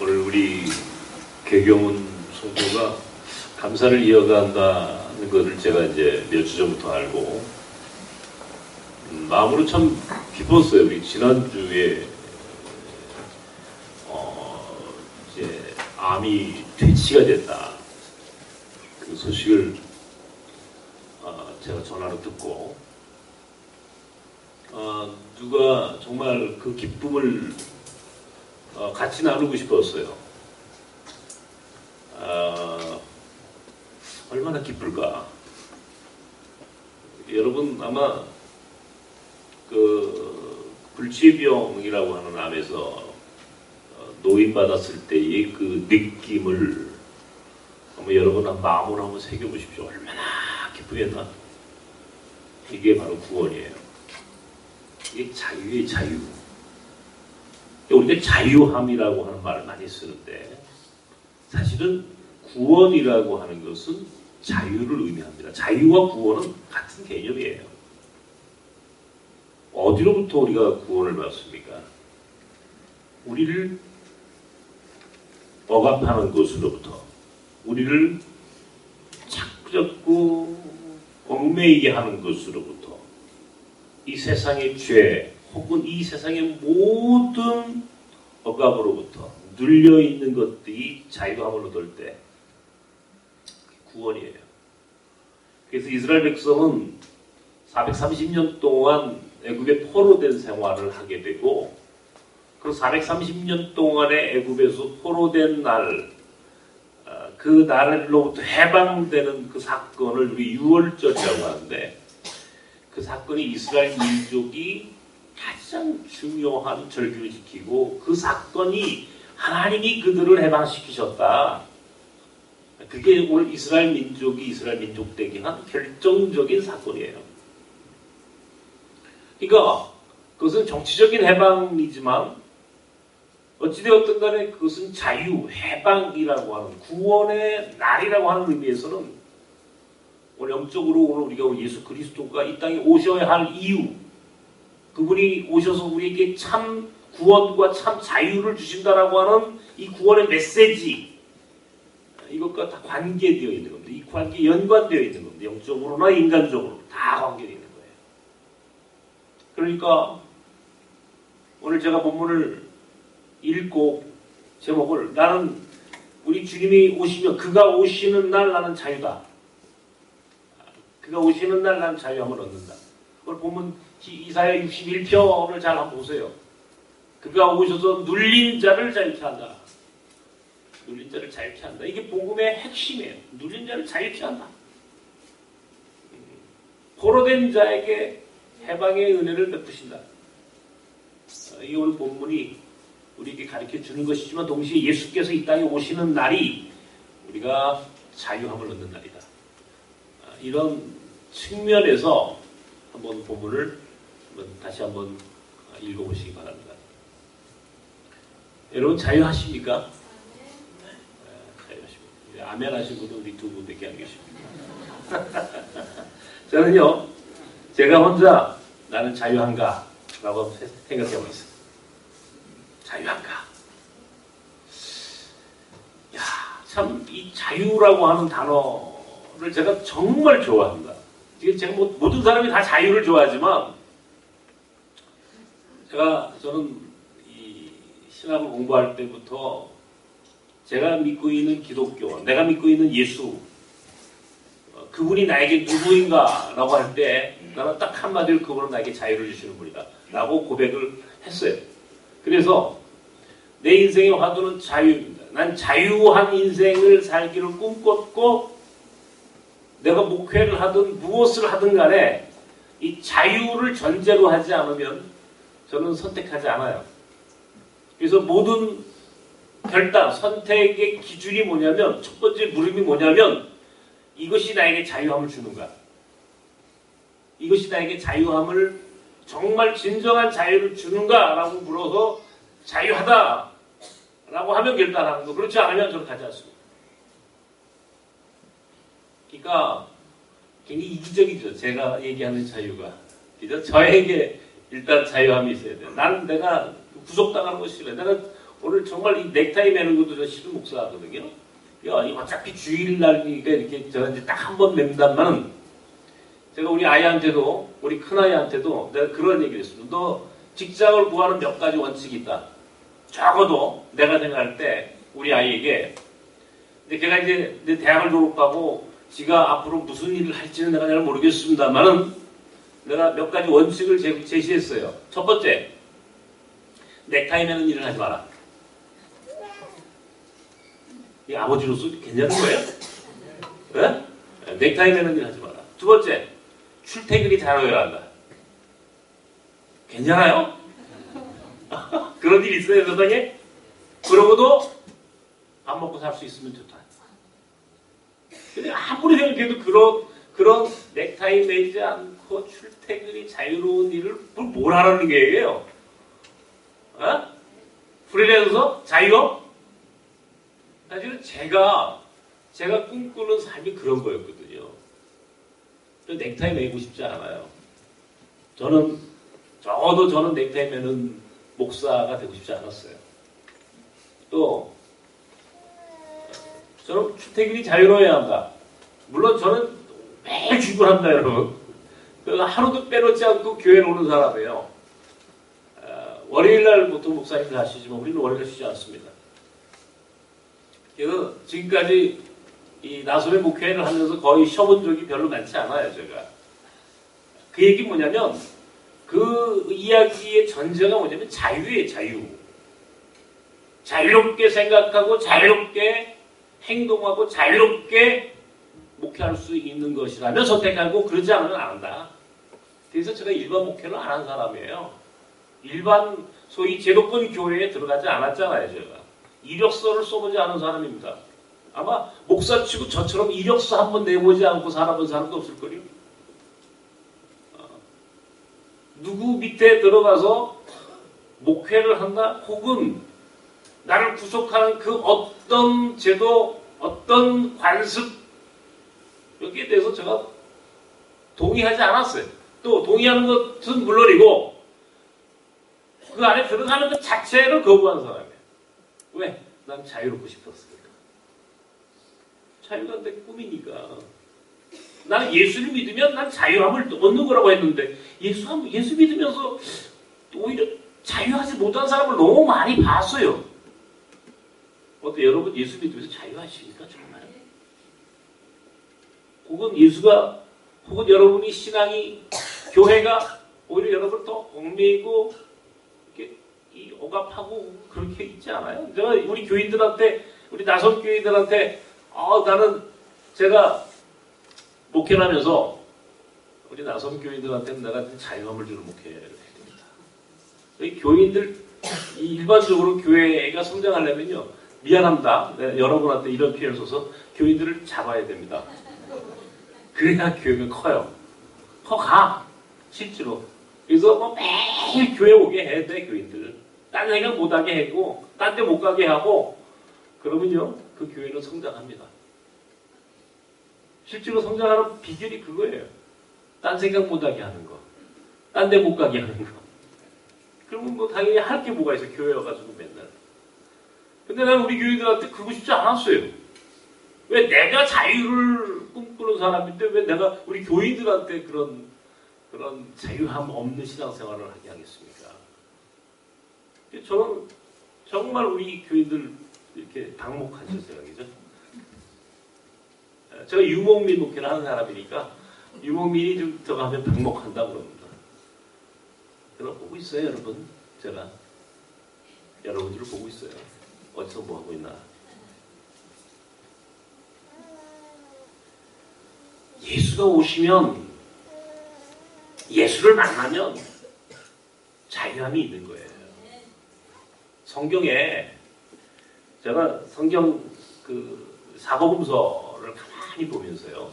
오늘 우리 개경훈 선교가 감사를 이어간다는 것을 제가 이제 몇 주 전부터 알고 마음으로 참 기뻤어요. 우리 지난주에 이제 암이 퇴치가 됐다. 그 소식을 제가 전화로 듣고 누가 정말 그 기쁨을 같이 나누고 싶었어요. 얼마나 기쁠까. 여러분 아마 그 불치병이라고 하는 암에서 노인받았을 때의 그 느낌을 한번 여러분 마음으로 한번 새겨보십시오. 얼마나 기쁘겠나. 이게 바로 구원이에요. 이게 자유의 자유. 우리가 자유함이라고 하는 말을 많이 쓰는데 사실은 구원이라고 하는 것은 자유를 의미합니다. 자유와 구원은 같은 개념이에요. 어디로부터 우리가 구원을 받습니까? 우리를 억압하는 것으로부터, 우리를 자꾸자꾸 얽매이게 하는 것으로부터, 이 세상의 죄 혹은 이 세상의 모든 억압으로부터 눌려있는 것들이 자유함을 얻을 때 구원이에요. 그래서 이스라엘 백성은 430년 동안 애굽에 포로된 생활을 하게 되고 그 430년 동안의 애굽에서 포로된 날, 그 날로부터 해방되는 그 사건을 우리 유월절이라고 하는데 그 사건이 이스라엘 민족이 가장 중요한 절기를 지키고 그 사건이 하나님이 그들을 해방시키셨다. 그게 오늘 이스라엘 민족이 이스라엘 민족 되게 한 결정적인 사건이에요. 그러니까 그것은 정치적인 해방이지만 어찌되었든 간에 그것은 자유, 해방이라고 하는 구원의 날이라고 하는 의미에서는 오늘 영적으로 오늘 우리가 예수 그리스도가 이 땅에 오셔야 할 이유, 그분이 오셔서 우리에게 참 구원과 참 자유를 주신다라고 하는 이 구원의 메시지, 이것과 다 관계되어 있는 겁니다. 이 관계 연관되어 있는 겁니다. 영적으로나 인간적으로 다 관계되어 있는 거예요. 그러니까 오늘 제가 본문을 읽고 제목을 나는 우리 주님이 오시면 그가 오시는 날 나는 자유다. 그가 오시는 날 나는 자유함을 얻는다. 오늘 본문 이사야 61편을 잘 한번 보세요. 그가 오셔서 눌린 자를 자유케 한다. 눌린 자를 자유케 한다. 이게 복음의 핵심이에요. 눌린 자를 자유케 한다. 포로된 자에게 해방의 은혜를 베푸신다. 이 오늘 본문이 우리에게 가르쳐 주는 것이지만 동시에 예수께서 이 땅에 오시는 날이 우리가 자유함을 얻는 날이다. 이런 측면에서 한번 본문을 다시 한번 읽어보시기 바랍니다. 여러분 자유하십니까? 자유하십니다. 아멘 하신 분은 우리 두 분밖에 안 계십니다. 저는요, 제가 혼자 나는 자유한가? 라고 생각해보고 있어요. 자유한가? 야, 참, 이 자유라고 하는 단어를 제가 정말 좋아합니다. 제가 모든 사람이 다 자유를 좋아하지만, 저는 이 신학을 공부할 때부터 제가 믿고 있는 기독교, 내가 믿고 있는 예수, 그분이 나에게 누구인가? 라고 할 때, 나는 딱 한마디로 그분은 나에게 자유를 주시는 분이다. 라고 고백을 했어요. 그래서 내 인생의 화두는 자유입니다. 난 자유한 인생을 살기를 꿈꿨고 내가 목회를 하든 무엇을 하든 간에 이 자유를 전제로 하지 않으면 저는 선택하지 않아요. 그래서 모든 결단, 선택의 기준이 뭐냐면 첫 번째 물음이 뭐냐면 이것이 나에게 자유함을 주는가? 이것이 나에게 자유함을 정말 진정한 자유를 주는가? 라고 물어서 자유하다 라고 하면 결단하는 거. 그렇지 않으면 저는 가지 않습니다. 그러니까 굉장히 이기적이죠. 제가 얘기하는 자유가. 그죠? 저에게 일단 자유함이 있어야 돼요. 내가 구속당하는 거 싫어요. 내가 오늘 정말 이 넥타이 매는 것도 저 시도 목사거든요. 야, 이 어차피 주일날이니까 이렇게 저는 이제 딱 한 번 맴단만은 제가 우리 아이한테도, 우리 큰아이한테도 내가 그런 얘기를 했습니다. 너 직장을 구하는 몇 가지 원칙이 있다. 적어도 내가 생각할 때 우리 아이에게, 근데 걔가 이제 내 대학을 졸업하고 지가 앞으로 무슨 일을 할지는 내가 잘 모르겠습니다만은 내가 몇 가지 원칙을 제시했어요. 첫 번째, 넥타이 매는 일을 하지 마라. 이 아버지로서 괜찮은 거예요? 네? 넥타이 매는 일 하지 마라. 두 번째, 출퇴근이 자유해야 한다. 괜찮아요? 그런 일 있어요, 세상에? 그러고도 밥 먹고 살 수 있으면 좋다. 근데 아무리 생각해도 그런 넥타이 매지 않고 출퇴근이 자유로운 일을 뭘 하라는 게예요? 프리랜서? 자유업? 사실은 제가 꿈꾸는 삶이 그런 거였거든요. 넥타이 매고 싶지 않아요. 적어도 저는 넥타이 매는 목사가 되고 싶지 않았어요. 또 저는 출퇴근이 자유로워야 한다. 물론 저는 매일 출근합니다, 여러분. 하루도 빼놓지 않고 교회에 오는 사람이에요. 월요일날 보통 목사님들 하시지만 우리는 월요일 쉬지 않습니다. 그래서 지금까지 이 나솔의 목회를 하면서 거의 쉬어본 적이 별로 많지 않아요, 제가. 그 얘기 뭐냐면, 그 이야기의 전제가 뭐냐면 자유예요, 자유. 자유롭게 생각하고, 자유롭게 행동하고, 자유롭게 목회할 수 있는 것이라면 선택하고, 그러지 않으면 안 한다. 그래서 제가 일반 목회를 안 한 사람이에요. 일반, 소위 제도권 교회에 들어가지 않았잖아요, 제가. 이력서를 써보지 않은 사람입니다. 아마 목사치고 저처럼 이력서 한번 내보지 않고 살아본 사람도 없을걸요. 누구 밑에 들어가서 목회를 한다? 혹은 나를 구속하는 그 어떤 제도, 어떤 관습, 여기에 대해서 제가 동의하지 않았어요. 또 동의하는 것은 물론이고 그 안에 들어가는 것 자체를 거부한 사람이에요. 왜? 난 자유롭고 싶었으니까. 자유가 내 꿈이니까. 나는 예수를 믿으면 난 자유함을 얻는 거라고 했는데 예수 믿으면서 오히려 자유하지 못한 사람을 너무 많이 봤어요. 어때 여러분 예수 믿으면서 자유하십니까? 정말? 혹은 여러분이 신앙이 교회가 오히려 여러분을 더 얽매이고 이 억압하고 그렇게 있지 않아요? 제가 우리 교인들한테 우리 나선 교인들한테 제가 목회를 하면서 우리 나선 교인들한테는 내가 자유함을 주는 목회를 해야 됩니다. 이 교인들 일반적으로 교회가 성장하려면요 미안합니다. 여러분한테 이런 표현을 써서 교인들을 잡아야 됩니다. 그래야 교회가 커요. 커가 실제로. 그래서 뭐 매일 교회 오게 해야 돼 교인들. 딴 생각 못하게 하고 딴 데 못 가게 하고 그러면요 그 교회는 성장합니다. 실제로 성장하는 비결이 그거예요. 딴 생각 못하게 하는 거. 딴 데 못 가게 하는 거. 그러면 뭐 당연히 할 게 뭐가 있어 교회 와가지고 맨날. 근데 나는 우리 교인들한테 그러고 싶지 않았어요. 왜 내가 자유를 꿈꾸는 사람인데 왜 내가 우리 교인들한테 그런 자유함 없는 신앙생활을 하게 하겠습니까? 저는 정말 우리 교인들 이렇게 방목하실 생각이죠. 제가 유목민 목회를 하는 사람이니까 유목민이 좀 들어가면 방목한다고 그럽니다. 그럼 보고 있어요, 여러분. 제가 여러분들을 보고 있어요. 어디서 뭐 하고 있나. 예수가 오시면 예수를 만나면 자유함이 있는 거예요. 성경에 제가 성경 사복음서를 가만히 보면서요.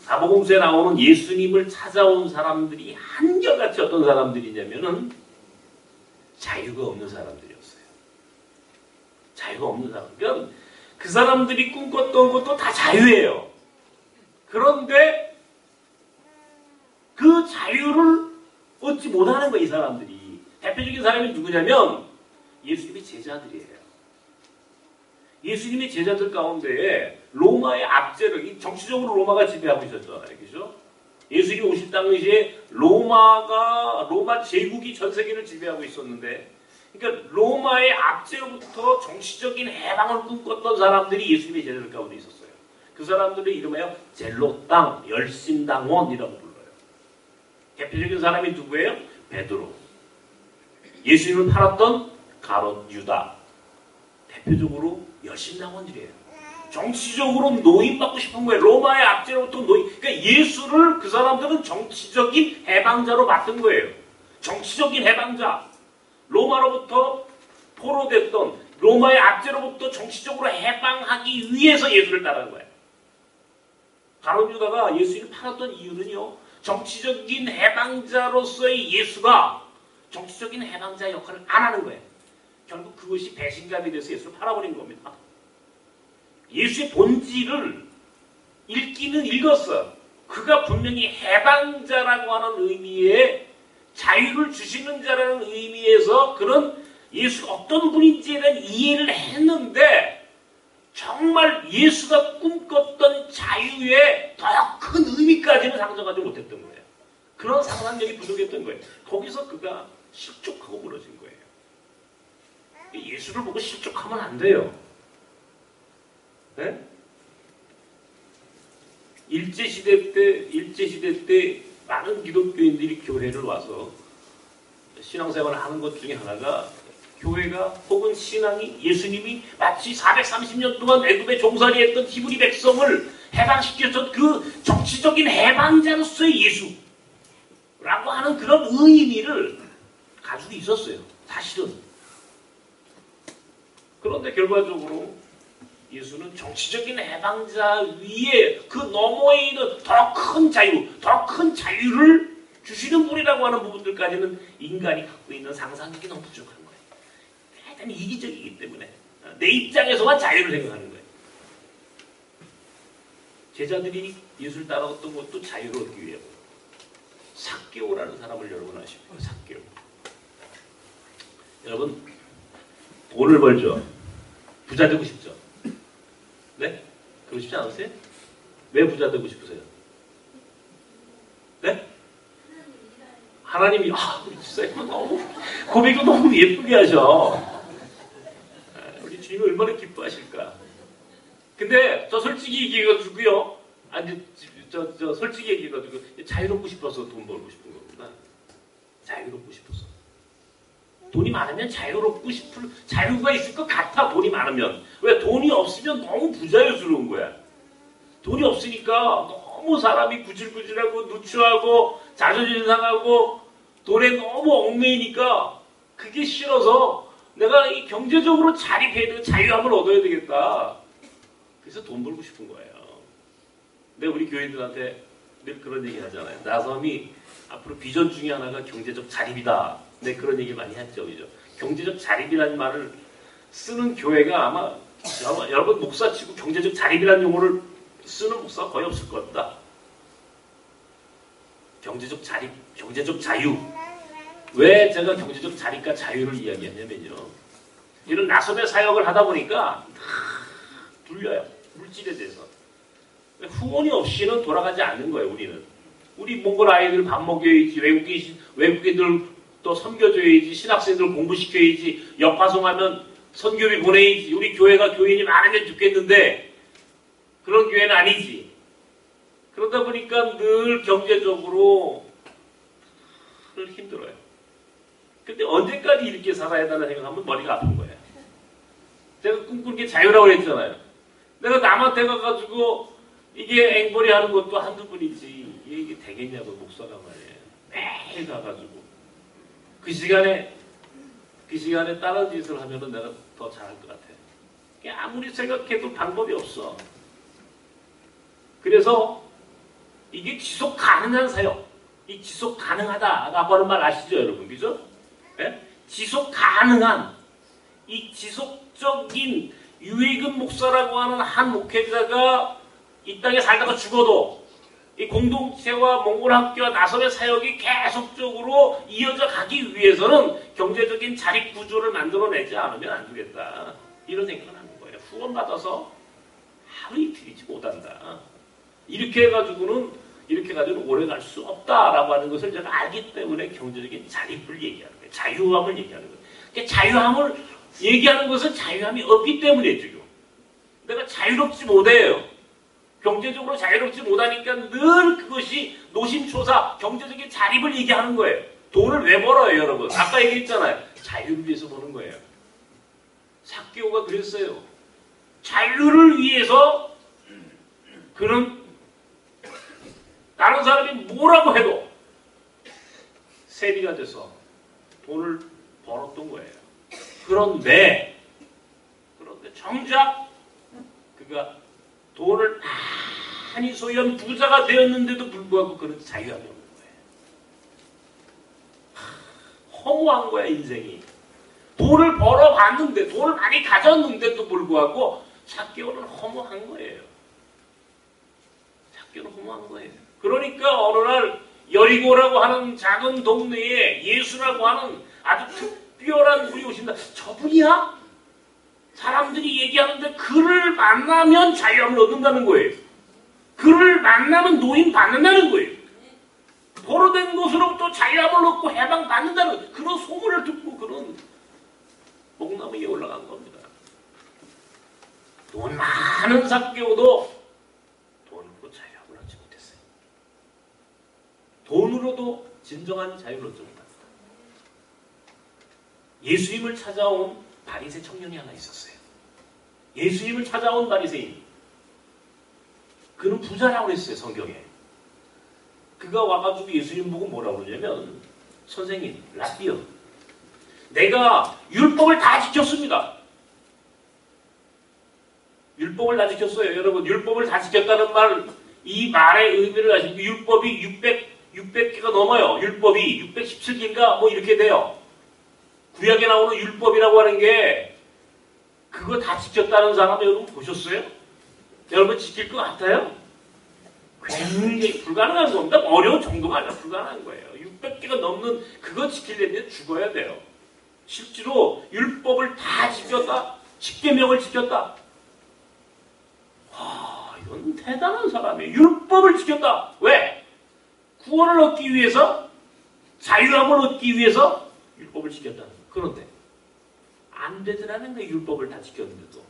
사복음서에 나오는 예수님을 찾아온 사람들이 한결같이 어떤 사람들이냐면은 자유가 없는 사람들이었어요. 자유가 없는 사람. 그러니까 그 사람들이 꿈꿨던 것도 다 자유예요. 그런데 그 자유를 얻지 못하는 거예요, 이 사람들이. 대표적인 사람이 누구냐면 예수님의 제자들이에요. 예수님의 제자들 가운데 로마의 압제를, 정치적으로 로마가 지배하고 있었잖아요. 그죠? 예수님이 오실 당시에 로마 제국이 전 세계를 지배하고 있었는데, 그러니까 로마의 압제로부터 정치적인 해방을 꿈꿨던 사람들이 예수님의 제자들 가운데 있었어요. 그 사람들의 이름하여 젤로땅, 열심당원이라고 불러요. 대표적인 사람이 누구예요? 베드로. 예수님을 팔았던 가롯 유다. 대표적으로 열심당원들이에요. 정치적으로 노임받고 싶은 거예요. 로마의 압제로부터 노임. 그러니까 예수를 그 사람들은 정치적인 해방자로 맡은 거예요. 정치적인 해방자. 로마로부터 포로됐던 로마의 압제로부터 정치적으로 해방하기 위해서 예수를 따르는 거예요. 가롯 유다가 예수를 팔았던 이유는요. 정치적인 해방자로서의 예수가 정치적인 해방자 역할을 안 하는 거예요. 결국 그것이 배신감이 돼서 예수를 팔아버린 겁니다. 예수의 본질을 읽기는 읽었어. 그가 분명히 해방자라고 하는 의미의 자유를 주시는 자라는 의미에서 그런 예수가 어떤 분인지에 대한 이해를 했는데 정말 예수가 꿈꿨던 자유의 더 큰 의미까지는 상정하지 못했던 거예요. 그런 상상력이 부족했던 거예요. 거기서 그가 실족하고 무너진 거예요. 예수를 보고 실족하면 안 돼요. 네? 일제시대 때 많은 기독교인들이 교회를 와서 신앙생활을 하는 것 중에 하나가 교회가 혹은 신앙이 예수님이 마치 430년 동안 애굽에 종살이했던 히브리 백성을 해방시켰던 그 정치적인 해방자로서의 예수라고 하는 그런 의미를 가지고 있었어요. 사실은. 그런데 결과적으로 예수는 정치적인 해방자 위에 그 너머에 있는 더 큰 자유, 더 큰 자유를 주시는 분이라고 하는 부분들까지는 인간이 갖고 있는 상상력이 너무 부족한 거예요. 대단히 이기적이기 때문에 내 입장에서만 자유를 생각하는 거예요. 제자들이 예수를 따라갔던 것도 자유를 얻기 위해서. 삭개오라는 사람을 여러분 아십니까? 삭개오. 여러분 돈을 벌죠. 부자 되고 싶죠. 네? 그러고 싶지 않으세요? 왜 부자 되고 싶으세요? 네? 하나님이 우리 집사님은 너무 고백을 너무 예쁘게 하셔. 우리 주님이 얼마나 기뻐하실까. 근데 저 솔직히 얘기해가지고요. 아니 저 솔직히 얘기해가지고 자유롭고 싶어서 돈 벌고 싶은 겁니다. 자유롭고 싶어서. 돈이 많으면 자유롭고 싶을 자유가 있을 것 같아. 돈이 많으면. 왜? 돈이 없으면 너무 부자유스러운 거야. 돈이 없으니까 너무 사람이 구질구질하고 누추하고 자존심 상하고 돈에 너무 얽매이니까 그게 싫어서 내가 이 경제적으로 자립해야 되고 자유함을 얻어야 되겠다. 그래서 돈 벌고 싶은 거예요. 근데 우리 교인들한테 늘 그런 얘기 하잖아요. 나섬이 앞으로 비전 중에 하나가 경제적 자립이다. 네, 그런 얘기 많이 했죠. 그죠? 경제적 자립이라는 말을 쓰는 교회가 아마 여러분 목사 치고 경제적 자립이라는 용어를 쓰는 목사가 거의 없을 겁니다. 경제적 자립, 경제적 자유. 왜 제가 경제적 자립과 자유를 이야기하냐면요. 이런 나섬의 사역을 하다 보니까 다 둘려요. 물질에 대해서. 후원이 없이는 돌아가지 않는 거예요. 우리 몽골 아이들 밥 먹여야지. 외국인들 또 섬겨줘야지. 신학생들 공부시켜야지. 역파송하면 선교비 보내야지. 우리 교회가 교인이 많으면 좋겠는데 그런 교회는 아니지. 그러다 보니까 늘 경제적으로 늘 힘들어요. 근데 언제까지 이렇게 살아야 되나 생각하면 머리가 아픈 거예요. 제가 꿈꾸는 게 자유라고 했잖아요. 내가 남한테 가가지고 이게 앵벌이 하는 것도 한두 분이지. 이게 되겠냐고, 목사가 말이에요. 매일 가가지고. 그 시간에 다른 짓을 하면은 내가 더 잘할 것 같아. 아무리 생각해도 방법이 없어. 그래서 이게 지속 가능한 사역. 이 지속 가능하다라고 하는 말 아시죠, 여러분? 그죠? 예? 지속 가능한, 이 지속적인 유익은 목사라고 하는 한 목회자가 이 땅에 살다가 죽어도 이 공동체와 몽골 학교와 나섬의 사역이 계속적으로 이어져 가기 위해서는 경제적인 자립 구조를 만들어내지 않으면 안 되겠다. 이런 생각을 하는 거예요. 후원받아서 하루 이틀이지 못한다. 이렇게 해가지고는 오래 갈 수 없다라고 하는 것을 제가 알기 때문에 경제적인 자립을 얘기하는 거예요. 자유함을 얘기하는 거예요. 그러니까 자유함을 얘기하는 것은 자유함이 없기 때문이죠. 내가 자유롭지 못해요. 경제적으로 자유롭지 못하니까 늘 그것이 노심초사 경제적인 자립을 얘기하는 거예요. 돈을 왜 벌어요, 여러분? 아까 얘기했잖아요. 자유를 위해서 버는 거예요. 삭개오가 그랬어요. 자유를 위해서 그는 다른 사람이 뭐라고 해도 세리가 돼서 돈을 벌었던 거예요. 그런데 정작 그가 돈을 많이 소유한 부자가 되었는데도 불구하고 그는 자유함이 없는 거예요. 허무한 거야, 인생이. 돈을 벌어봤는데, 돈을 많이 가졌는데도 불구하고 삭개오는 허무한 거예요. 삭개오는 허무한 거예요. 그러니까 어느 날 여리고라고 하는 작은 동네에 예수라고 하는 아주 특별한 분이 오신다. 저분이야? 사람들이 얘기하는데 그를 만나면 자유함을 얻는다는 거예요. 그를 만나면 노임 받는다는 거예요. 포로된 것으로부터 자유함을 얻고 해방받는다는 그런 소문을 듣고 그런 목나무 위에 올라간 겁니다. 돈 많은 삭개오도 돈으로 자유함을 얻지 못했어요. 돈으로도 진정한 자유를 얻지 못합니다. 예수님을 찾아온 바리새 청년이 하나 있었어요. 예수님을 찾아온 바리새인. 그는 부자라고 했어요, 성경에. 그가 와가지고 예수님 보고 뭐라고 그러냐면, 선생님, 라비어, 내가 율법을 다 지켰습니다. 율법을 다 지켰어요. 여러분, 율법을 다 지켰다는 말, 이 말의 의미를 아시고, 율법이 600개가 넘어요. 율법이 617개인가 뭐 이렇게 돼요. 구약에 나오는 율법이라고 하는 게 그거 다 지켰다는 사람 여러분 보셨어요? 여러분 지킬 것 같아요? 굉장히 불가능한 겁니다. 어려운 정도가 아니라 불가능한 거예요. 600개가 넘는 그거 지키려면 죽어야 돼요. 실제로 율법을 다 지켰다. 십계명을 지켰다. 와, 이건 대단한 사람이에요. 율법을 지켰다. 왜? 구원을 얻기 위해서, 자유함을 얻기 위해서 율법을 지켰다는 거예요. 그런데 안 되더라는 거예요. 율법을 다 지켰는데도.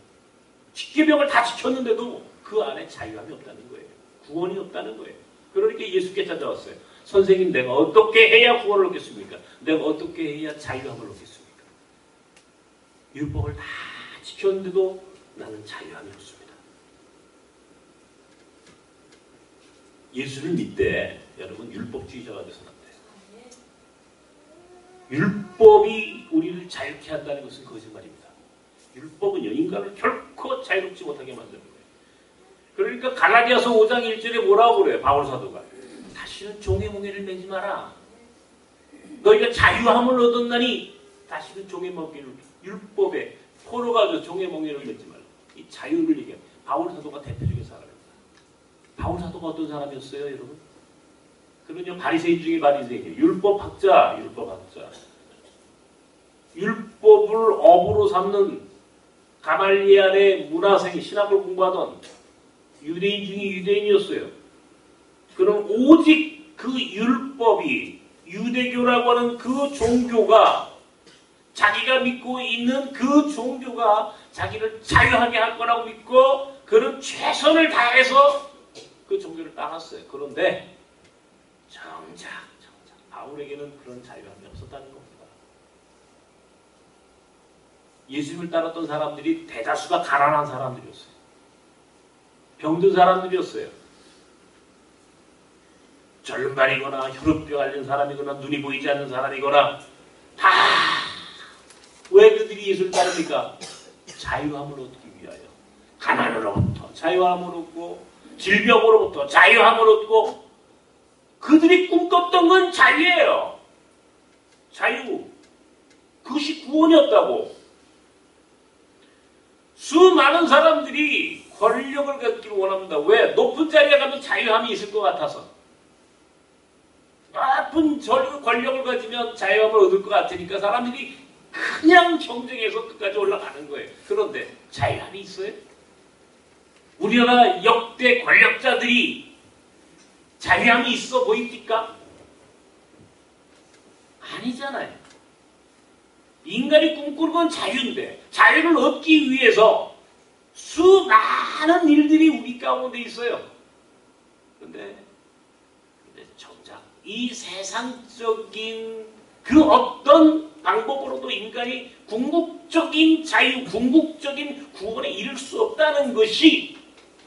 십계명을 다 지켰는데도 그 안에 자유함이 없다는 거예요. 구원이 없다는 거예요. 그러니까 예수께 찾아왔어요. 선생님, 내가 어떻게 해야 구원을 얻겠습니까? 내가 어떻게 해야 자유함을 얻겠습니까? 율법을 다 지켰는데도 나는 자유함이 없습니다. 예수를 믿되 여러분 율법주의자가 돼서는 안 돼요. 율법이 우리를 자유케 한다는 것은 거짓말입니다. 율법은요, 인간을 결코 자유롭지 못하게 만드는 거예요. 그러니까 갈라디아서 5장 1절에 뭐라고 그래요? 바울 사도가. 다시는 종의 멍에를 매지 마라. 너희가 자유함을 얻었나니 다시는 종의 멍에를, 율법에 포로가 돼 종의 멍에를 매지 말라. 이 자유를 얘기해요. 바울 사도가 대표적인 사람입니다. 바울 사도가 어떤 사람이었어요, 여러분? 그러냐, 바리새인 중에 바리새인이에요. 율법학자. 율법을 업으로 삼는 가말리엘의 문화생, 신학을 공부하던 유대인 중에 유대인이었어요. 그럼 오직 그 율법이, 유대교라고 하는 그 종교가, 자기가 믿고 있는 그 종교가 자기를 자유하게 할 거라고 믿고 그는 최선을 다해서 그 종교를 따랐어요. 그런데 정작 바울에게는 그런 자유함이 없었다는 겁니다. 예수님을 따랐던 사람들이 대다수가 가난한 사람들이었어요. 병든 사람들이었어요. 절름발이거나 혈압병 앓는 사람이거나 눈이 보이지 않는 사람이거나 다 왜 그들이 예수를 따릅니까? 자유함을 얻기 위하여. 가난으로부터 자유함을 얻고 질병으로부터 자유함을 얻고 그들이 꿈꿨던 건 자유예요. 자유. 그것이 구원이었다고. 수많은 사람들이 권력을 갖기를 원합니다. 왜? 높은 자리에 가면 자유함이 있을 것 같아서. 높은 권력을 가지면 자유함을 얻을 것 같으니까 사람들이 그냥 경쟁해서 끝까지 올라가는 거예요. 그런데 자유함이 있어요? 우리나라 역대 권력자들이 자유함이 있어 보입니까? 아니잖아요. 인간이 꿈꾸는 건 자유인데 자유를 얻기 위해서 수많은 일들이 우리 가운데 있어요. 근데 정작 이 세상적인 그 어떤 방법으로도 인간이 궁극적인 자유, 궁극적인 구원에 이를 수 없다는 것이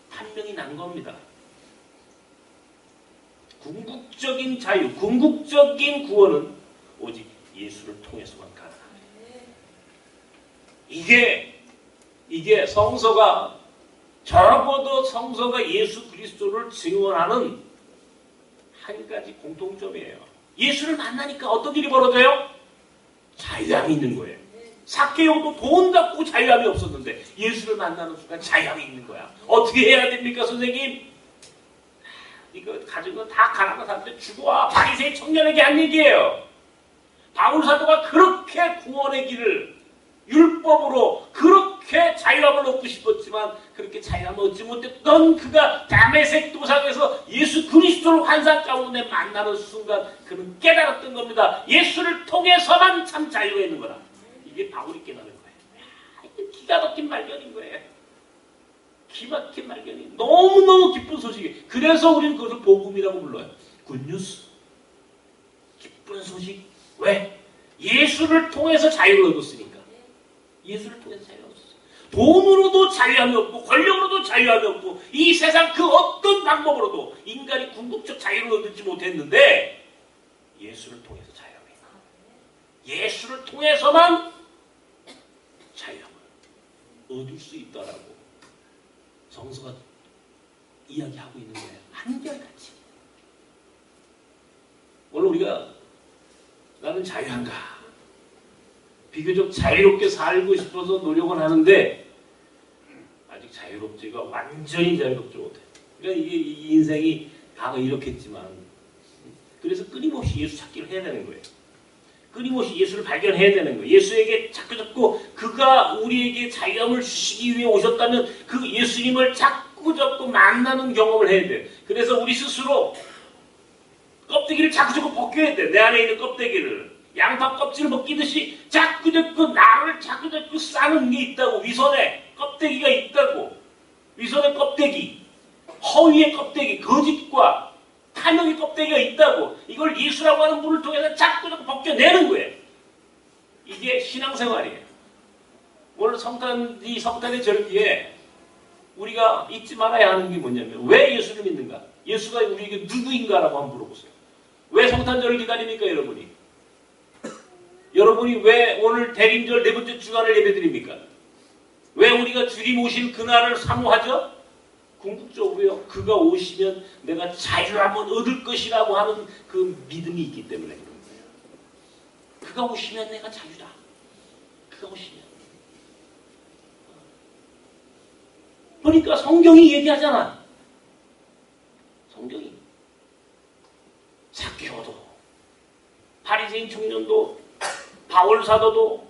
판명이 난 겁니다. 궁극적인 자유, 궁극적인 구원은 오직 예수를 통해서만 가능합니다. 이게 성서가 적어도 성서가 예수 그리스도를 증언하는 한 가지 공통점이에요. 예수를 만나니까 어떤 일이 벌어져요? 자유함이 있는 거예요. 삭개오도 돈 갖고 자유함이 없었는데 예수를 만나는 순간 자유함이 있는 거야. 어떻게 해야 됩니까, 선생님? 이거 가진 거 다 가난한 사람들 죽어와. 바리새인 청년에게 한 얘기예요. 바울 사도가 그렇게 구원의 길을 율법으로 그렇게 자유함을 얻고 싶었지만 그렇게 자유함을 얻지 못했던 그가 다메섹 도상에서 예수 그리스도를 환상 가운데 만나는 순간 그는 깨달았던 겁니다. 예수를 통해서만 참 자유가 있는 거다. 이게 바울이 깨달은 거예요. 이게 기가 막힌 발견인 거예요. 기막힌 발견이 너무너무 기쁜 소식이에요. 그래서 우리는 그것을 복음이라고 불러요. 굿뉴스. 기쁜 소식. 왜? 예수를 통해서 자유를 얻었으니까. 예수를 통해서 자유를 얻었어요. 돈으로도 자유함이 없고 권력으로도 자유함이 없고 이 세상 그 어떤 방법으로도 인간이 궁극적 자유를 얻지 못했는데 예수를 통해서 자유함이 있다. 예수를 통해서만 자유함을 얻을 수 있다라고 성서가 이야기하고 있는 거예요. 한결같이. 오늘 우리가 나는 자유한가? 비교적 자유롭게 살고 싶어서 노력은 하는데 아직 자유롭지가 완전히 자유롭지 못해. 그러니까 이게 이 인생이 다 이렇겠지만 그래서 끊임없이 예수 찾기를 해야 되는 거예요. 끊임없이 예수를 발견해야 되는 거예요. 예수에게 자꾸 그가 우리에게 자유함을 주시기 위해 오셨다면 그 예수님을 자꾸 만나는 경험을 해야 돼요. 그래서 우리 스스로 껍데기를 자꾸 벗겨야 돼. 내 안에 있는 껍데기를. 양파 껍질을 벗기듯이 자꾸 나를 자꾸 싸는 게 있다고. 위선에 껍데기가 있다고. 위선의 껍데기, 허위의 껍데기, 거짓과 탐욕의 껍데기가 있다고. 이걸 예수라고 하는 분을 통해서 자꾸 벗겨내는 거예요. 이게 신앙생활이에요. 오늘 성탄의 절기에 우리가 잊지 말아야 하는 게 뭐냐면 왜 예수를 믿는가? 예수가 우리에게 누구인가라고 한번 물어보세요. 왜 성탄절을 기다립니까, 여러분이? 여러분이 왜 오늘 대림절 네 번째 주간을 예배드립니까? 왜 우리가 주님 오실 그날을 사모하죠? 궁극적으로요. 그가 오시면 내가 자유함을 얻을 것이라고 하는 그 믿음이 있기 때문에 그런 거예요. 그가 오시면 내가 자유다. 그가 오시면. 그러니까 성경이 얘기하잖아. 성경이. 삭개오도, 바리새인 청년도, 바울 사도도,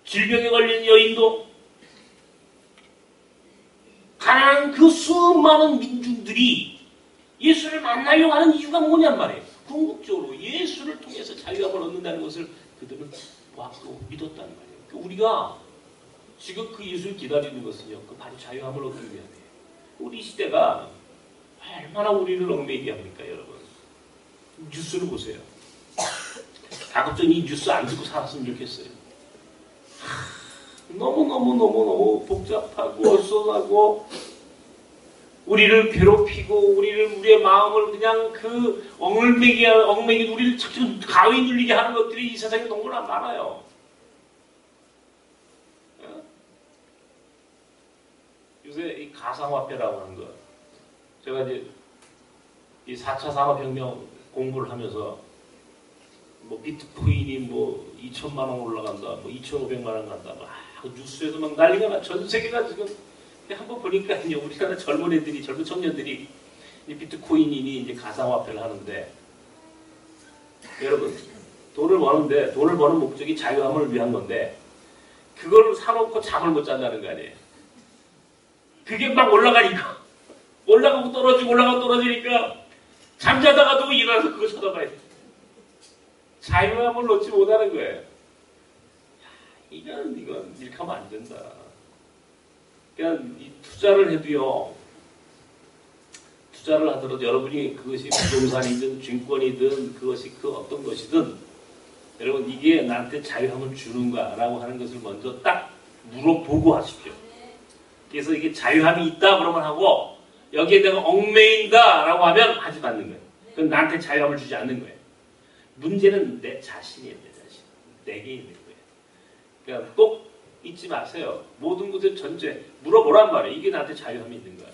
질병에 걸린 여인도, 가난한 그 수많은 민중들이 예수를 만나려고 하는 이유가 뭐냔 말이에요. 궁극적으로 예수를 통해서 자유함을 얻는다는 것을 그들은 보았고 믿었다는 말이에요. 우리가 지금 그 예수를 기다리는 것은요, 그 바로 자유함을 얻기 위함이에요. 우리 시대가 얼마나 우리를 얽매이게 합니까, 여러분? 뉴스를 보세요. 가급적 이 뉴스 안 듣고 살았으면 좋겠어요. 너무 복잡하고 어수선하고 우리를 괴롭히고 우리의 마음을 그냥 그 얽매기 우리를 자꾸 가위 눌리게 하는 것들이 이 세상에 너무나 많아요. 요새 이 가상화폐라고 하는 거, 제가 이제 이 4차 산업혁명 공부를 하면서 뭐 비트코인이 뭐 2천만 원 올라간다, 뭐 2,500만 원 간다, 막 뉴스에서 막 난리가 나. 전 세계가 지금 한번 보니까 이제 우리나라 젊은 애들이, 젊은 청년들이 이제 비트코인이니 이제 가상화폐를 하는데, 여러분, 돈을 버는 목적이 자유함을 위한 건데, 그걸 사놓고 잠을 못 잔다는 거 아니에요. 그게 막 올라가니까, 올라가고 떨어지고 올라가고 떨어지니까, 잠자다가도 일어나서 그거 쳐다봐야 돼. 자유함을 놓지 못하는 거예요. 이건 이렇게 하면 안 된다. 그러니까 이 투자를 해도요, 투자를 하더라도 여러분이 그것이 부동산이든 증권이든 그것이 그 어떤 것이든, 여러분 이게 나한테 자유함을 주는가라고 하는 것을 먼저 딱 물어보고 하십시오. 그래서 이게 자유함이 있다 그러면 하고, 여기에 내가 얽매인다라고 하면 하지 않는 거예요. 그건 나한테 자유함을 주지 않는 거예요. 문제는 내 자신이에요. 내 자신. 내게 있는 거예요. 그러니까 꼭 잊지 마세요. 모든 것에 전제 물어보란 말이에요. 이게 나한테 자유함이 있는 거야.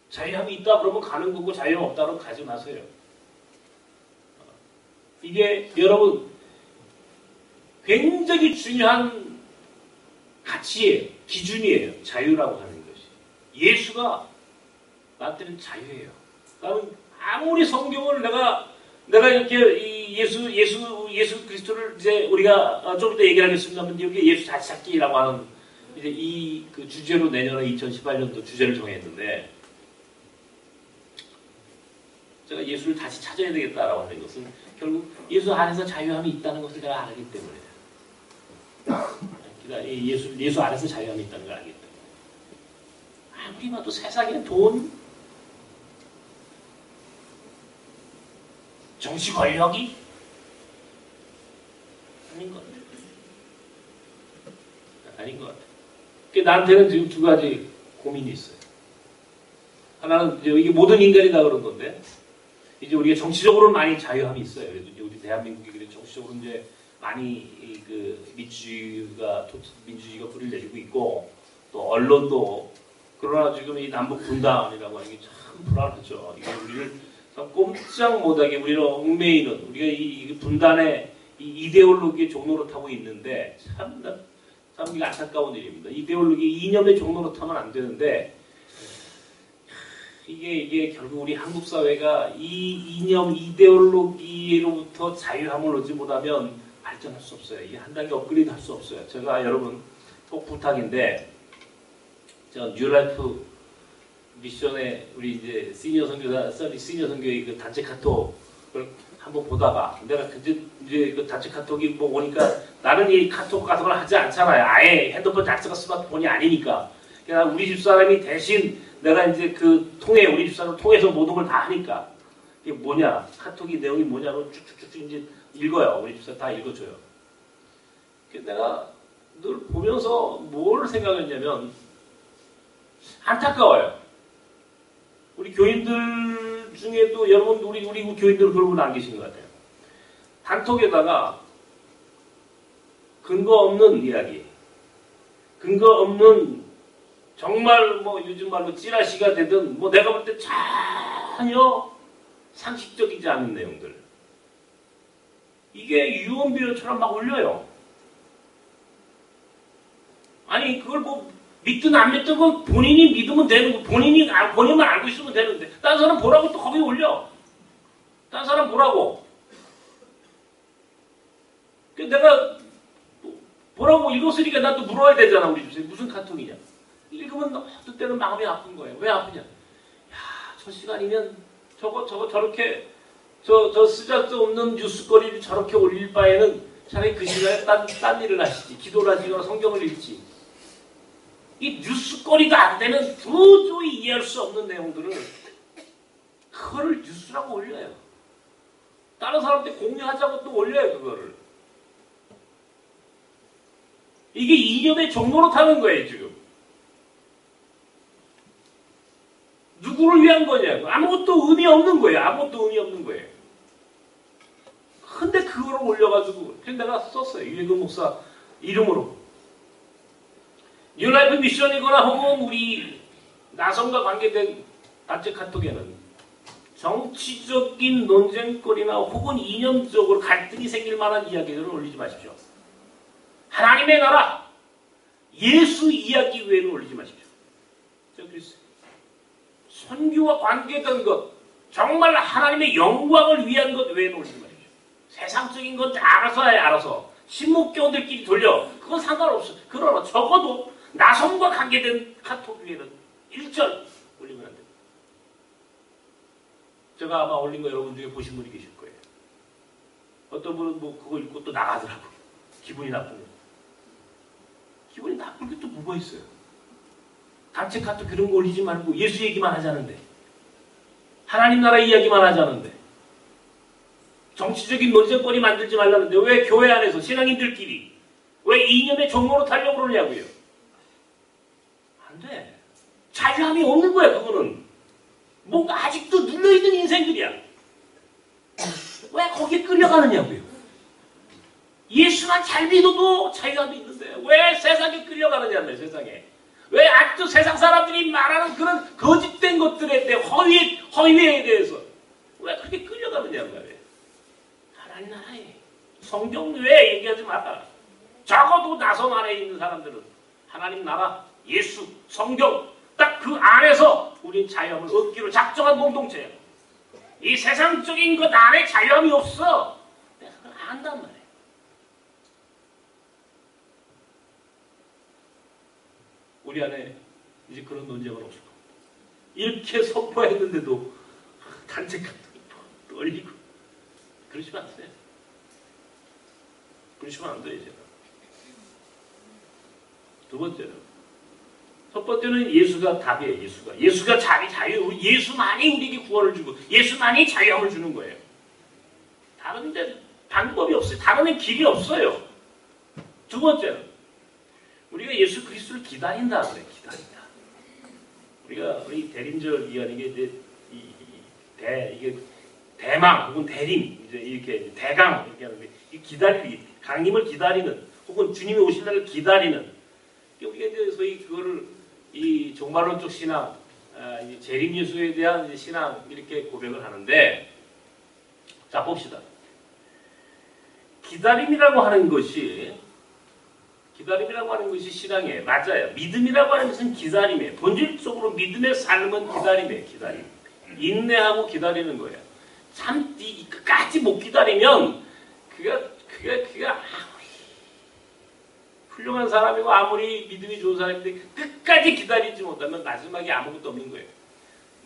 자유함이 있다 그러면 가는 거고, 자유함 없다 그러면 가지 마세요. 이게 여러분 굉장히 중요한 가치예요. 기준이에요. 자유라고 하는 것이. 예수가 나한테는 자유예요. 나는 아무리 성경을 내가 이렇게 이 예수 그리스도를 이제 우리가 좀 이따 얘기를 하겠습니다만, 여기 예수 다시 찾기라고 하는 이제 이 그 주제로 내년에 2018년도 주제를 정했는데, 제가 예수를 다시 찾아야 되겠다라고 하는 것은 결국 예수 안에서 자유함이 있다는 것을 내가 알기 때문에, 예수 안에서 자유함이 있다는 걸 알기 때문에. 아무리 봐도 세상에 돈, 정치 권력이 아닌 것 같아요. 아닌 것 같아요. 나한테는 지금 두 가지 고민이 있어요. 하나는 이게 모든 인간이 다 그런 건데, 이제 우리가 정치적으로는 많이 자유함이 있어요. 그래도 이제 우리 대한민국이 정치적으로 이제 많이 그 민주주의가 뿌리를 내리고 있고, 또 언론도, 그러나 지금 이 남북 분단이라고 하는 게 참 불안하죠. 이게 우리를 참 꼼짝 못하게, 우리를 얽매이는, 우리가 이 분단의 이 이데올로기의 종로로 타고 있는데, 참 이게 안타까운 일입니다. 이데올로기, 이념의 종로로 타면 안 되는데, 이게 결국 우리 한국 사회가 이 이념, 이데올로기로부터 자유함을 얻지 못하면 발전할 수 없어요. 이게 한 단계 업그레이드 할 수 없어요. 제가 여러분 꼭 부탁인데, 저 뉴라이프 미션에 우리 이제 시니어 선교의 그 단체 카톡을 한번 보다가, 내가 이제 그 단체 카톡이 뭐 오니까, 나는 이 카톡 같은 걸 하지 않잖아요. 아예 핸드폰 자체가 스마트폰이 아니니까. 그냥 우리 집사람이 대신 내가 이제 우리 집사람 통해서 모든 걸 다 하니까, 이게 뭐냐, 카톡이 내용이 뭐냐고 쭉쭉쭉 이제 읽어요. 우리 집사람 다 읽어줘요. 내가 늘 보면서 뭘 생각했냐면, 안타까워요. 우리 교인들 중에도 여러분, 우리 교인들 그런 분 안 계신 것 같아요. 단톡에다가 근거 없는 이야기, 근거 없는, 정말 뭐 요즘 말로 찌라시가 되든, 뭐 내가 볼 때 전혀 상식적이지 않은 내용들, 이게 유언비어처럼 막 올려요. 아니 그걸 뭐 믿든 안 믿든 건 본인이 믿으면 되는 거, 본인만 알고 있으면 되는데, 딴 사람 보라고 또 거기 올려. 딴 사람 보라고. 내가 보라고 읽었으니까 나도 물어야 되잖아. 우리 집에 무슨 카톡이냐. 읽으면 어떤 때는 마음이 아픈 거예요. 왜 아프냐. 야, 저 시간이면 저렇게 저 쓰잘데 없는 뉴스거리를 저렇게 올릴 바에는 차라리 그 시간에 딴 일을 하시지. 기도를 하시거나 성경을 읽지. 이 뉴스거리가 안 되는, 도저히 이해할 수 없는 내용들을 그거를 뉴스라고 올려요. 다른 사람들이 공유하자고 또 올려요. 그거를. 이게 이념의 종로로 타는 거예요. 지금 누구를 위한 거냐고. 아무것도 의미 없는 거예요. 아무것도 의미 없는 거예요. 근데 그거를 올려가지고, 그래서 내가 썼어요. 유해근 목사 이름으로. 뉴라이프 미션이거나 혹은 우리 나성과 관계된 단체 카톡에는 정치적인 논쟁거리나 혹은 이념적으로 갈등이 생길 만한 이야기들을 올리지 마십시오. 하나님의 나라, 예수 이야기 외에는 올리지 마십시오. 저 그랬어요. 선교와 관계된 것, 정말 하나님의 영광을 위한 것 외에는 올리지 마십시오. 세상적인 건 알아서 해, 알아서. 신목교들끼리 돌려. 그건 상관없어. 그러나 적어도 나성과 관계된 카톡 위에는 1절 올리면 안 됩니다. 제가 아마 올린 거 여러분 중에 보신 분이 계실 거예요. 어떤 분은 뭐 그거 읽고 또 나가더라고요. 기분이 나쁘면. 기분이 나쁠 게 또 뭐가 있어요? 단체 카톡 그런 거 올리지 말고 예수 얘기만 하자는데. 하나님 나라 이야기만 하자는데. 정치적인 논쟁거리 만들지 말라는데 왜 교회 안에서 신앙인들끼리 왜 이념의 종로로 타려고 그러냐고요. 안 돼. 자유함이 없는 거야 그거는. 뭔가 아직도 눌려있는 인생들이야. 왜 거기에 끌려가느냐고요. 예수만 잘 믿어도 자유함이 있는데 왜 세상에 끌려가느냐고요. 세상에. 왜 아직도 세상 사람들이 말하는 그런 거짓된 것들에 대해 허위에 대해서 왜 그렇게 끌려가느냐고요. 하나님 나라에 성경 외에 얘기하지 마라. 적어도 나성 안에 있는 사람들은 하나님 나라, 예수, 성경 딱 그 안에서 우린 자유함을 얻기로 작정한 공동체예요. 이 세상적인 것 안에 자유함이 없어. 내가 그걸 안단 말이에요. 우리 안에 이제 그런 논쟁은 없을 겁니다. 이렇게 선포했는데도 단체 카톡이 떨리고 그러시면 안 돼요. 그러시면 안 돼요, 제가. 두 번째는. 첫 번째는 예수가 답이에요, 예수가 자유, 예수만이 우리에게 구원을 주고, 예수만이 자유함을 주는 거예요. 다른 데 방법이 없어요. 다른 데 길이 없어요. 두 번째는. 우리가 예수 그리스도를 기다린다, 그래, 기다린다. 우리 대림절 이하는 게 이게 대망 혹은 대림 이제 이렇게 대강 이렇게 하는데 이 강림을 기다리는 혹은 주님이 오실 날을 기다리는 우리가 이제 소위 그거를 이 종말론적 신앙, 재림 예수에 대한 이제 신앙 이렇게 고백을 하는데 자 봅시다. 기다림이라고 하는 것이 신앙이에요. 맞아요. 믿음이라고 하는 것은 기다림이에요. 본질적으로 믿음의 삶은 기다림이에요. 기다림. 인내하고 기다리는 거예요. 참 끝까지 못 기다리면 그가 훌륭한 사람이고 아무리 믿음이 좋은 사람인데 끝까지 기다리지 못하면 마지막에 아무것도 없는 거예요.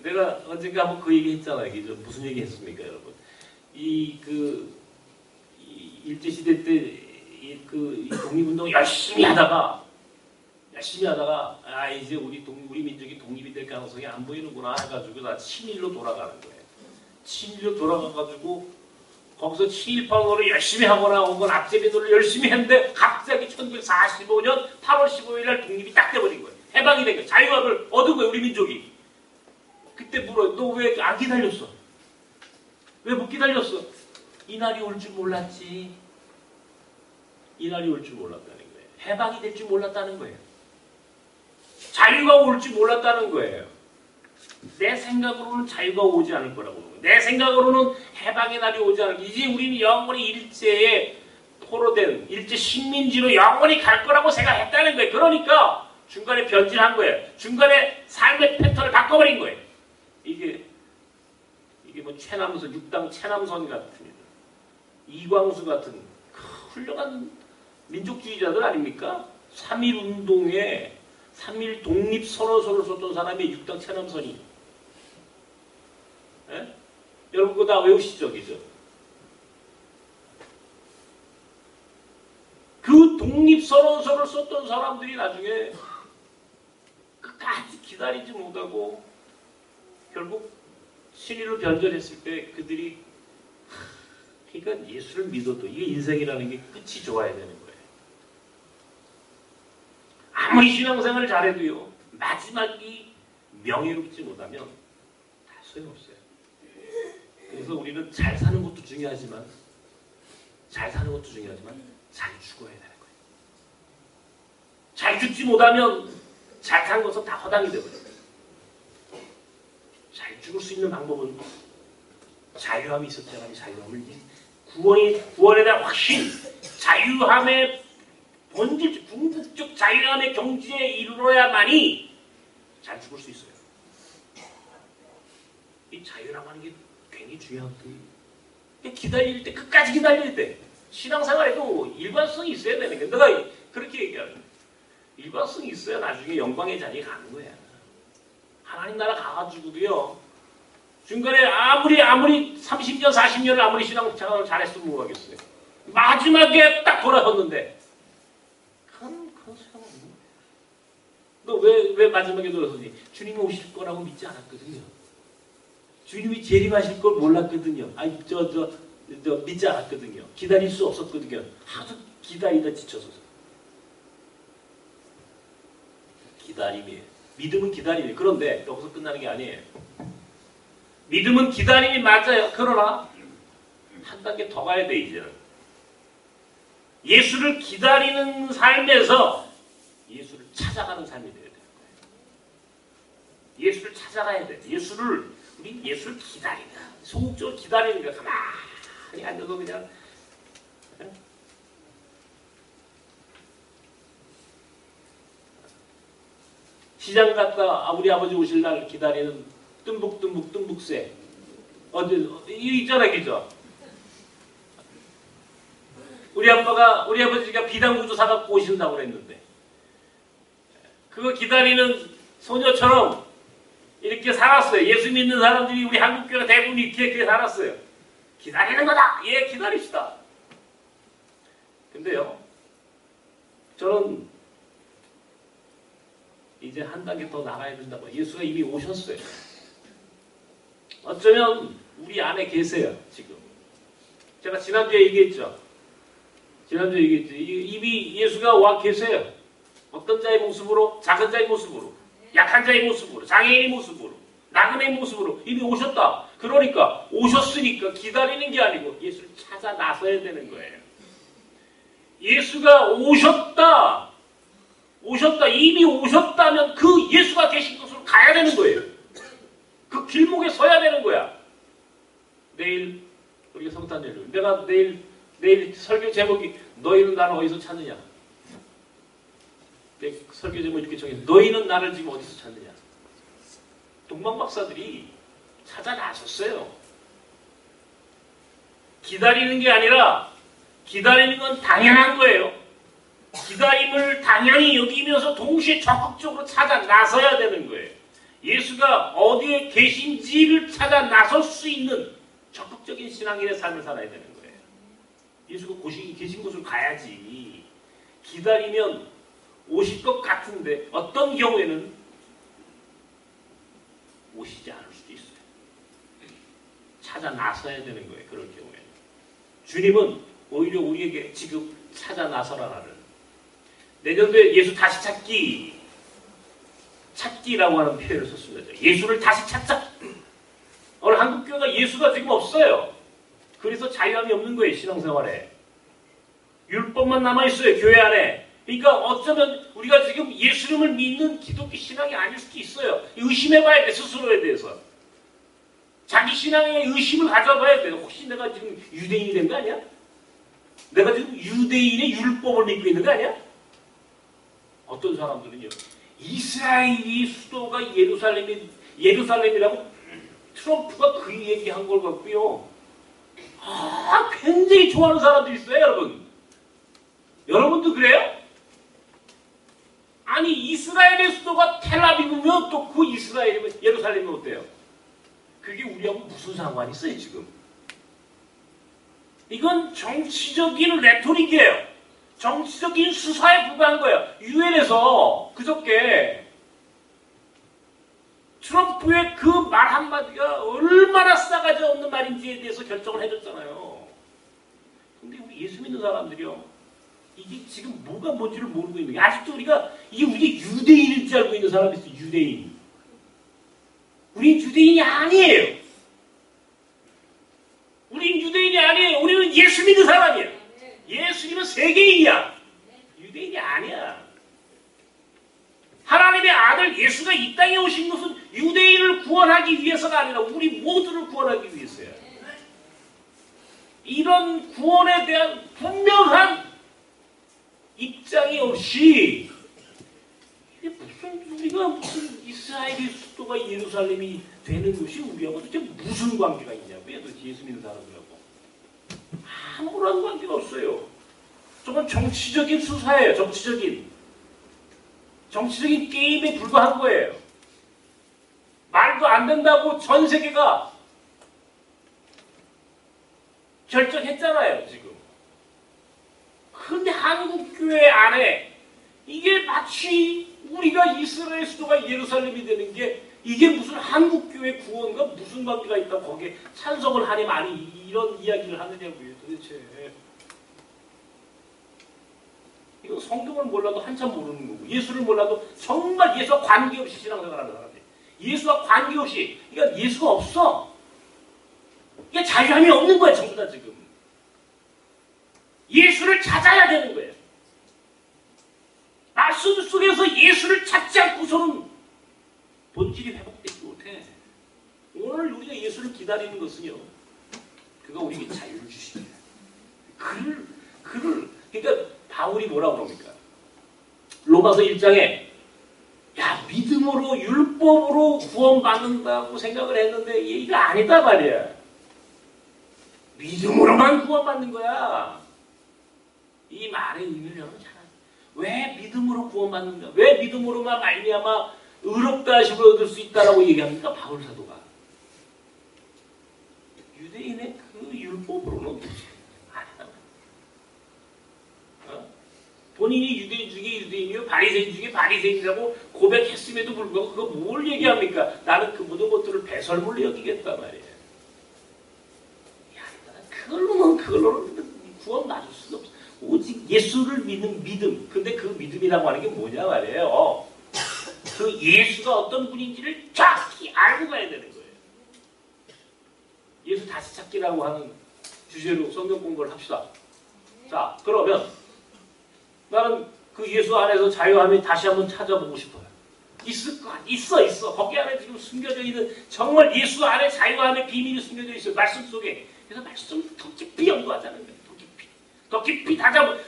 내가 언젠가 한번 그 얘기 했잖아요. 무슨 얘기 했습니까, 여러분? 이 일제시대 때 이 독립운동 열심히 하다가 이제 우리 민족이 독립이 될 가능성이 안 보이는구나 해가지고 나 친일로 돌아가는 거예요. 친일로 돌아가가지고 거기서 친일파노를 열심히 하거나 혹은 앞제비노를 열심히 했는데 갑자기 1945년 8월 15일 날 독립이 딱 돼버린 거예요. 해방이 된 거예요. 자유함을 얻은 거예요. 우리 민족이. 그때 물어요. 너 왜 안 기다렸어? 왜 못 기다렸어? 이날이 올 줄 몰랐지. 이날이 올 줄 몰랐다는 거예요. 해방이 될 줄 몰랐다는 거예요. 자유가 올 줄 몰랐다는 거예요. 내 생각으로는 자유가 오지 않을 거라고. 내 생각으로는 해방의 날이 오지 않을 거예요. 이제 우리는 영원히 일제에 포로된 일제 식민지로 영원히 갈 거라고 생각했다는 거예요. 그러니까 중간에 변질한 거예요. 중간에 삶의 패턴을 바꿔버린 거예요. 이게 뭐 최남선, 육당 최남선 같습니다. 이광수 같은 훌륭한 민족주의자들 아닙니까? 3.1운동에 3.1 독립선언서를 썼던 사람이 육당 최남선이. 예? 여러분 그거 다 외우시죠? 그죠? 그 독립선언서를 썼던 사람들이 나중에 끝까지 기다리지 못하고 결국 신의로 변절했을 때 그들이 그러니까 예수를 믿어도 이게 인생이라는 게 끝이 좋아야 되는 거예요. 아무리 신앙생활을 잘해도요. 마지막이 명예롭지 못하면 다 소용없어요. 그래서 우리는 잘 사는 것도 중요하지만 잘 죽어야 되는 거예요. 잘 죽지 못하면 잘 산 것은 다 허당이 되거든요. 잘 죽을 수 있는 방법은 자유함이 있었잖아요. 자유함을 구원에 대한 확신, 자유함의 본질, 궁극적 자유함의 경지에 이르러야만이 잘 죽을 수 있어요. 이 자유라고 하는 게 굉장히 중요한 거예요. 기다릴 때, 끝까지 기다릴 때, 신앙생활에도 일관성이 있어야 되는 거야. 내가 그렇게 얘기하는 일관성이 있어야 나중에 영광의 자리에 가는 거야. 하나님 나라 가가지고도요, 중간에 아무리 30년, 40년을 아무리 신앙생활을 잘했으면 뭐하겠어요. 마지막에 딱 돌아섰는데, 그건 소용없는 거야. 너 왜 마지막에 돌아서니? 주님이 오실 거라고 믿지 않았거든요. 주님이 재림하실 걸 몰랐거든요. 아니, 믿지 않았거든요. 기다릴 수 없었거든요. 하도 기다리다 지쳐서. 기다림이에요. 믿음은 기다림이에요. 그런데 여기서 끝나는 게 아니에요. 믿음은 기다림이 맞아요. 그러나 한 단계 더 가야 돼, 이제는. 예수를 기다리는 삶에서 예수를 찾아가는 삶이 돼야 돼요. 예수를 찾아가야 돼. 우리 예수를 기다리다. 소극적으로 기다리는 거야. 가만히 앉아서 그냥. 시장 갔다 우리 아버지 오실 날 기다리는 뜸북새. 이거 있잖아, 그죠? 우리 아버지가 비단구두 사갖고 오신다고 그랬는데, 그거 기다리는 소녀처럼 이렇게 살았어요. 예수 믿는 사람들이 우리 한국교회 대부분 이렇게 살았어요. 기다리는 거다! 예, 기다립시다. 근데요, 저는 이제 한 단계 더 나가야 된다고. 예수가 이미 오셨어요. 어쩌면 우리 안에 계세요, 지금. 제가 지난주에 얘기했죠. 이미 예수가 와 계세요. 어떤 자의 모습으로? 작은 자의 모습으로, 약한 자의 모습으로, 장애인의 모습으로, 나그네의 모습으로 이미 오셨다. 그러니까 오셨으니까 기다리는 게 아니고 예수를 찾아 나서야 되는 거예요. 예수가 오셨다. 이미 오셨다면 그 예수가 계신 곳으로 가야 되는 거예요. 그 길목에 서야 되는 거야. 내일 우리가 성탄절, 내가 내일 설교 제목이 너희는 나를 어디서 찾느냐. 내 설교 제목 이렇게 정해. 너희는 나를 지금 어디서 찾느냐. 동방 박사들이 찾아 나섰어요. 기다리는 게 아니라 기다리는 건 당연한 거예요. 기다림을 당연히 여기면서 동시에 적극적으로 찾아 나서야 되는 거예요. 예수가 어디에 계신지를 찾아 나설 수 있는 적극적인 신앙인의 삶을 살아야 되는 거예요. 예수가 계신 곳을 가야지. 기다리면 오실 것 같은데 어떤 경우에는 오시지 않을 수도 있어요. 찾아 나서야 되는 거예요. 그럴 경우에는. 주님은 오히려 우리에게 지금 찾아 나서라는, 내년도에 예수 다시 찾기라고 하는 표현을 썼습니다. 예수를 다시 찾자. 오늘 한국교회가 예수가 지금 없어요. 그래서 자유함이 없는 거예요. 신앙생활에. 율법만 남아있어요. 교회 안에. 그러니까 어쩌면 우리가 지금 예수님을 믿는 기독교 신앙이 아닐 수도 있어요. 의심해봐야 돼. 스스로에 대해서. 자기 신앙에 의심을 가져봐야 돼. 혹시 내가 지금 유대인이 된 거 아니야? 내가 지금 유대인의 율법을 믿고 있는 거 아니야? 어떤 사람들은요, 이스라엘이 수도가 예루살렘이라고 트럼프가 그 얘기한 걸 갖고요, 굉장히 좋아하는 사람들이 있어요, 여러분. 여러분도 그래요? 아니, 이스라엘의 수도가 텔아비브면 또 그 이스라엘이면 예루살렘은 어때요? 그게 우리하고 무슨 상관이 있어요, 지금? 이건 정치적인 레토릭이에요. 정치적인 수사에 불과한 거예요. 유엔에서 그저께 트럼프의 그 말 한마디가 얼마나 싸가지 없는 말인지에 대해서 결정을 해줬잖아요. 근데 우리 예수 믿는 사람들이요, 이게 지금 뭐가 뭔지를 모르고 있는 거예요. 아직도 이게 유대인일 줄 알고 있는 사람이 있어요. 유대인. 우린 유대인이 아니에요. 우린 유대인이 아니에요. 우리는 예수 믿는 사람이에요. 예수님은 세계인이야. 유대인이 아니야. 하나님의 아들 예수가 이 땅에 오신 것은 유대인을 구원하기 위해서가 아니라 우리 모두를 구원하기 위해서야. 이런 구원에 대한 분명한 입장이 없이 이게 우리가 무슨 이스라엘의 수도가 예루살렘이 되는 것이 우리하고 도대체 무슨 관계가 있냐고요? 도대체 예수 믿는 사람들하고 아무런 관계가 없어요. 저건 정치적인 수사예요. 정치적인 게임에 불과한 거예요. 말도 안 된다고 전 세계가 결정했잖아요, 지금. 근데 한국교회 안에 이게 마치 우리가 이스라엘 수도가 예루살렘이 되는 게 이게 무슨 한국교회 구원과 무슨 관계가 있다고 거기에 찬성을 하니 많이 이런 이야기를 하느냐고요, 도대체. 이거 성경을 몰라도 한참 모르는 거고 예수를 몰라도 정말 예수와 관계없이 신앙생활하는 사람들. 예수와 관계없이 그러니까 예수가 없어. 이게 자유함이 없는 거야, 전부 다 지금. 예수를 찾아야 되는 거예요. 말씀 속에서 예수를 찾지 않고서는 본질이 회복되지 못해. 오늘 우리가 예수를 기다리는 것은요, 그가 우리에게 자유를 주시게. 그러니까 바울이 뭐라고 그럽니까? 로마서 1장에 야, 믿음으로 율법으로 구원받는다고 생각을 했는데 이게 아니다 말이야. 믿음으로만 구원받는 거야. 이 말의 의미를 여러분 잘 아요. 왜 믿음으로 구원받는가? 왜 믿음으로만 말미암아 의롭다 하심을 얻을 수 있다라고 얘기합니까? 바울 사도가. 유대인의 그 율법으로는 아니다. 본인이 유대인 중에 유대인이요, 바리새인 중에 바리새인이라고 고백했음에도 불구하고 그거 뭘 얘기합니까? 나는 그 모든 것들을 배설물로 여기겠다 말이에요. 그걸로는 구원 받을 수가 없어. 오직 예수를 믿는 믿음. 근데 그 믿음이라고 하는 게 뭐냐 말이에요. 그 예수가 어떤 분인지를 정확히 알고 가야 되는 거예요. 예수 다시 찾기라고 하는 주제로 성경 공부를 합시다. 자, 그러면 나는 그 예수 안에서 자유함이 다시 한번 찾아보고 싶어요. 있을 것 같아. 있어. 거기 안에 지금 숨겨져 있는 정말 예수 안에 자유함의 비밀이 숨겨져 있어요. 말씀 속에. 그래서 말씀을 더 깊이 연구하자는 거예요. 더 깊이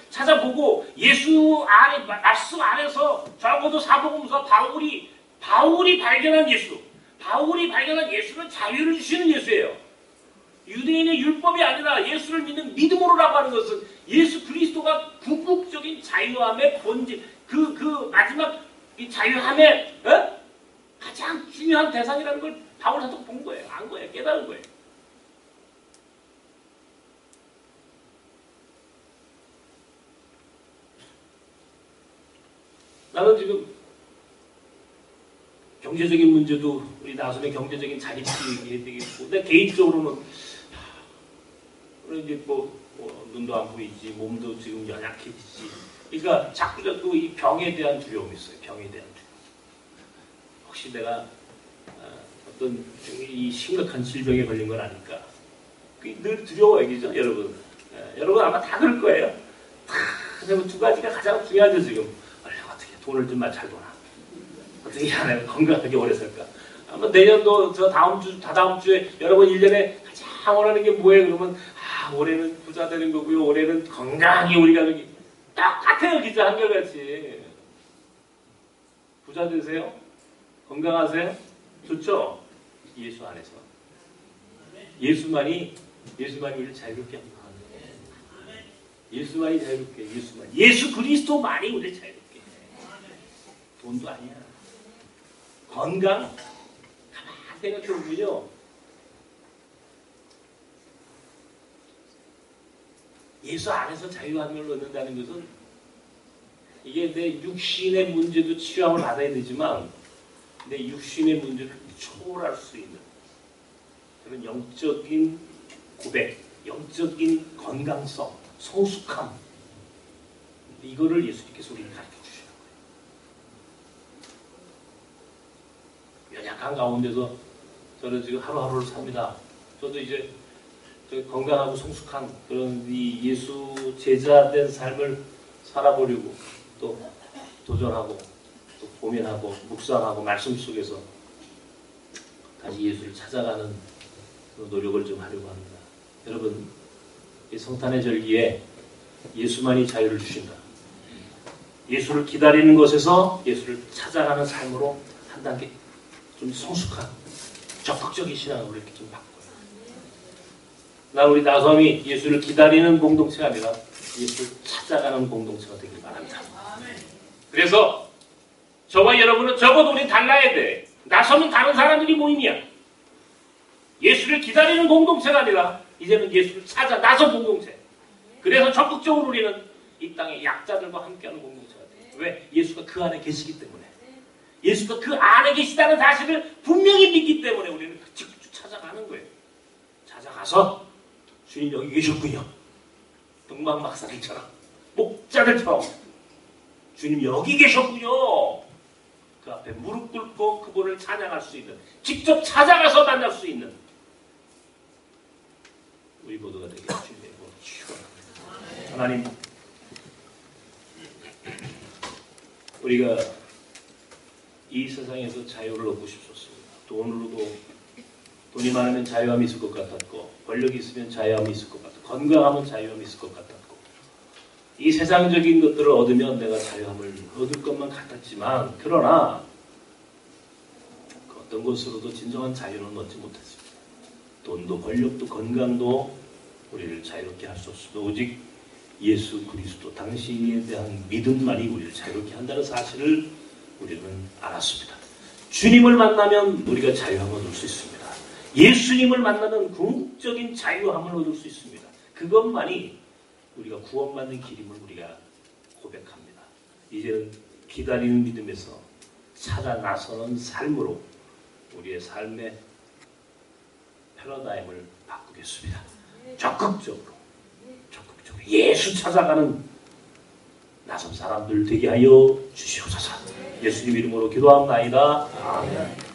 찾아보고 예수 안에 말씀 안에서 적어도 사복음서 바울이 발견한 예수는 자유를 주시는 예수예요. 유대인의 율법이 아니라 예수를 믿는 믿음으로라고 하는 것은 예수 그리스도가 궁극적인 자유함의 본질, 그 마지막 이 자유함의 가장 중요한 대상이라는 걸 바울 사도가 본 거예요. 안 거예요. 깨달은 거예요. 나는 지금 경제적인 문제도 우리 나선의 경제적인 자립도 얘기해야 되겠고, 근데 개인적으로는 이제 눈도 안 보이지, 몸도 지금 연약해지지. 그러니까 자꾸 이 병에 대한 두려움이 있어요. 병에 대한 두려움. 혹시 내가 어떤 이 심각한 질병에 걸린 건 아닐까? 늘 두려워요, 그죠, 여러분? 여러분 아마 다 그럴 거예요. 두 가지가 가장 중요하죠 지금. 돈을 좀 잘 벌어. 어떻게 해야 건강하게 오래 살까? 아마 내년도 다다음 주에 여러분 1년에 가장 원하는 게 뭐예요? 그러면 올해는 부자 되는 거고요. 올해는 건강하게 우리가 여기 똑같아요. 진짜 한결같이. 부자 되세요? 건강하세요? 좋죠? 예수 안에서. 예수만이 우리를 자유롭게 합니다. 예수만이 자유롭게. 예수 그리스도만이 우리를 자유롭게. 돈도 아니야. 건강. 가만히 생각해보면요. 예수 안에서 자유함을 얻는다는 것은 이게 내 육신의 문제도 치유함을 받아야 되지만 내 육신의 문제를 초월할 수 있는 그런 영적인 고백, 영적인 건강성, 성숙함, 이거를 예수님께서 우리를 가르쳐 주시는 거예요. 연약한 가운데서 저는 지금 하루하루를 삽니다. 저도 이제 건강하고 성숙한 그런 이 예수 제자된 삶을 살아보려고 또 도전하고 또 고민하고 묵상하고 말씀 속에서 다시 예수를 찾아가는 노력을 좀 하려고 합니다. 여러분, 이 성탄의 절기에 예수만이 자유를 주신다. 예수를 기다리는 것에서 예수를 찾아가는 삶으로 한 단계 좀 성숙한 적극적인 신앙으로 이렇게 좀 바꿔요. 나 우리 나섬이 예수를 기다리는 공동체가 아니라 예수를 찾아가는 공동체가 되길 바랍니다. 그래서 저와 여러분은 적어도 우리 달라야 돼. 나섬은 다른 사람들이 모임이야. 예수를 기다리는 공동체가 아니라 이제는 예수를 찾아 나선 공동체. 그래서 적극적으로 우리는 이 땅의 약자들과 함께하는 공동체가 돼. 왜? 예수가 그 안에 계시기 때문에. 예수가 그 안에 계시다는 사실을 분명히 믿기 때문에 우리는 직접 찾아가는 거예요. 찾아가서 주님 여기 계셨군요. 동방 박사들처럼 목자들처럼 주님 여기 계셨군요. 그 앞에 무릎 꿇고 그분을 찬양할 수 있는, 직접 찾아가서 만날 수 있는 우리 모두가 되게 주님의 축원합니다. 하나님, 우리가 이 세상에서 자유를 얻고 싶었습니다. 돈이 많으면 자유함이 있을 것 같았고, 권력이 있으면 자유함이 있을 것 같았고, 건강하면 자유함이 있을 것 같았고, 이 세상적인 것들을 얻으면 내가 자유함을 얻을 것만 같았지만, 그러나 그 어떤 것으로도 진정한 자유는 얻지 못했습니다. 돈도 권력도 건강도 우리를 자유롭게 할 수 없습니다. 오직 예수 그리스도 당신에 대한 믿음만이 우리를 자유롭게 한다는 사실을 우리는 알았습니다. 주님을 만나면 우리가 자유함을 얻을 수 있습니다. 예수님을 만나면 궁극적인 자유함을 얻을 수 있습니다. 그것만이 우리가 구원받는 길임을 우리가 고백합니다. 이제는 기다리는 믿음에서 찾아 나서는 삶으로 우리의 삶의 패러다임을 바꾸겠습니다. 적극적으로 예수 찾아가는 나선 사람들 되게 하여 주시옵소서. 예수님 이름으로 기도합나이다. 아멘.